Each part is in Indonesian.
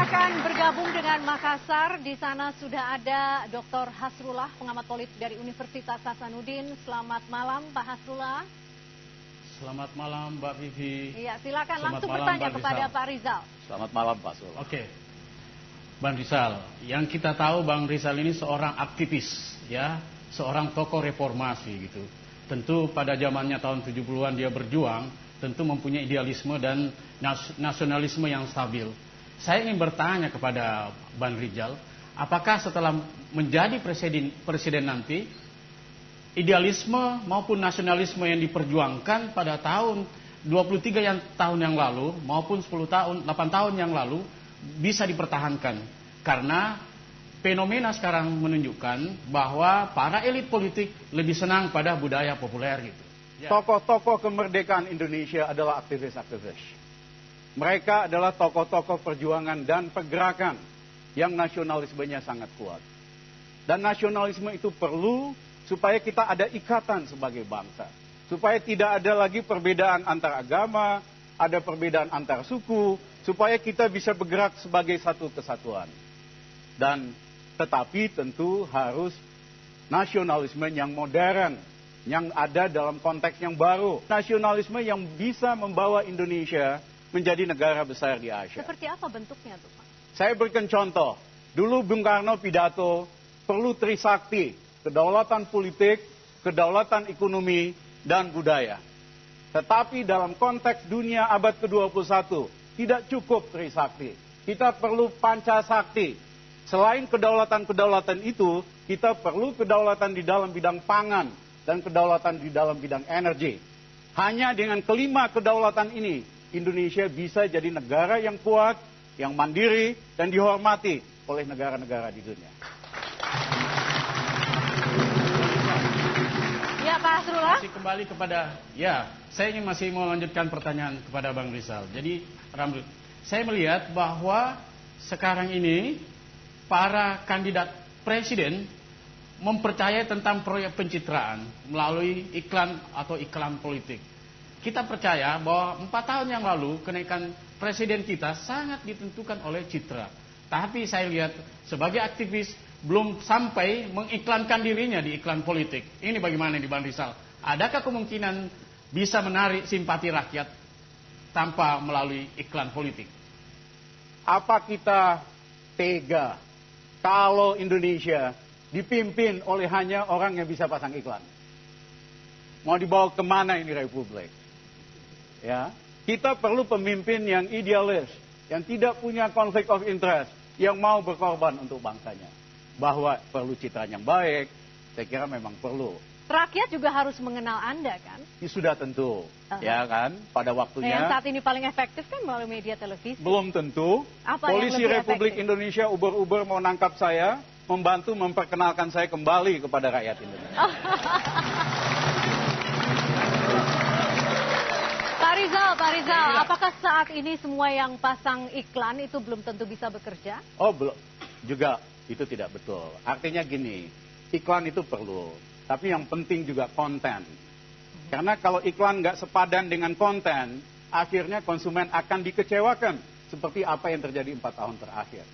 akan bergabung dengan Makassar. Di sana sudah ada Dr. Hasrullah, pengamat politik dari Universitas Hasanuddin. Selamat malam, Pak Hasrullah. Selamat malam, Mbak Vivi. Iya, silakan Selamat langsung malam, bertanya Bang kepada Rizal. Pak Rizal. Selamat malam, Pak Sul. Oke, Bang Rizal. Yang kita tahu Bang Rizal ini seorang aktivis, ya, seorang tokoh reformasi gitu. Tentu pada zamannya tahun 70-an dia berjuang, tentu mempunyai idealisme dan nasionalisme yang stabil. Saya ingin bertanya kepada Bang Rizal, apakah setelah menjadi presiden nanti, idealisme maupun nasionalisme yang diperjuangkan pada tahun 23 tahun yang lalu maupun 8 tahun yang lalu bisa dipertahankan? Karena fenomena sekarang menunjukkan bahwa para elit politik lebih senang pada budaya populer gitu. Ya. Tokoh-tokoh kemerdekaan Indonesia adalah aktivis-aktivis. Mereka adalah tokoh-tokoh perjuangan dan pergerakan yang nasionalismenya sangat kuat. Dan nasionalisme itu perlu supaya kita ada ikatan sebagai bangsa. Supaya tidak ada lagi perbedaan antar agama, ada perbedaan antar suku, supaya kita bisa bergerak sebagai satu kesatuan. Dan tetapi tentu harus nasionalisme yang modern, yang ada dalam konteks yang baru. Nasionalisme yang bisa membawa Indonesia menjadi negara besar di Asia. Seperti apa bentuknya tuh, Pak? Saya berikan contoh. Dulu Bung Karno pidato, perlu trisakti. Kedaulatan politik, kedaulatan ekonomi, dan budaya. Tetapi dalam konteks dunia abad ke-21, tidak cukup trisakti. Kita perlu pancasakti. Selain kedaulatan-kedaulatan itu, kita perlu kedaulatan di dalam bidang pangan dan kedaulatan di dalam bidang energi. Hanya dengan kelima kedaulatan ini, Indonesia bisa jadi negara yang kuat, yang mandiri, dan dihormati oleh negara-negara di dunia. Ya, Pak Hasrullah. Masih kembali kepada, ya, saya ingin masih mau lanjutkan pertanyaan kepada Bang Rizal. Jadi, saya melihat bahwa sekarang ini para kandidat presiden mempercayai tentang proyek pencitraan melalui iklan atau iklan politik. Kita percaya bahwa 4 tahun yang lalu kenaikan presiden kita sangat ditentukan oleh citra. Tapi saya lihat sebagai aktivis belum sampai mengiklankan dirinya di iklan politik. Ini bagaimana di Bang Rizal? Adakah kemungkinan bisa menarik simpati rakyat tanpa melalui iklan politik? Apa kita tega kalau Indonesia dipimpin oleh hanya orang yang bisa pasang iklan? Mau dibawa kemana ini republik? Ya, kita perlu pemimpin yang idealis, yang tidak punya konflik of interest, yang mau berkorban untuk bangsanya. Bahwa perlu citra yang baik, saya kira memang perlu. Rakyat juga harus mengenal Anda, kan? Ya, sudah tentu, ya kan, pada waktunya. Yang saat ini paling efektif kan melalui media televisi. Belum tentu. Apa Polisi yang lebih Republik efektif? Indonesia uber-uber mau nangkap saya, membantu memperkenalkan saya kembali kepada rakyat Indonesia. Pak Rizal, apakah saat ini semua yang pasang iklan itu belum tentu bisa bekerja? Oh, belum. Juga itu tidak betul. Artinya gini, iklan itu perlu. Tapi yang penting juga konten. Karena kalau iklan nggak sepadan dengan konten, akhirnya konsumen akan dikecewakan. Seperti apa yang terjadi 4 tahun terakhir.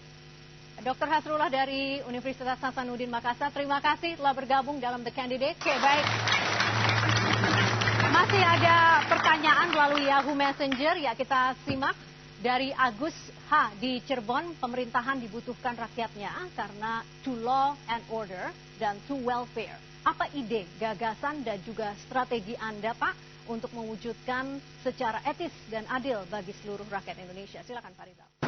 Dr. Hasrullah dari Universitas Hasanuddin Makassar, terima kasih telah bergabung dalam The Candidate. Oke, baik. Masih ada pertanyaan melalui Yahoo Messenger, ya kita simak. Dari Agus H. di Cirebon, pemerintahan dibutuhkan rakyatnya karena to law and order dan to welfare. Apa ide, gagasan, dan juga strategi Anda, Pak, untuk mewujudkan secara etis dan adil bagi seluruh rakyat Indonesia? Silakan, Pak Rizal.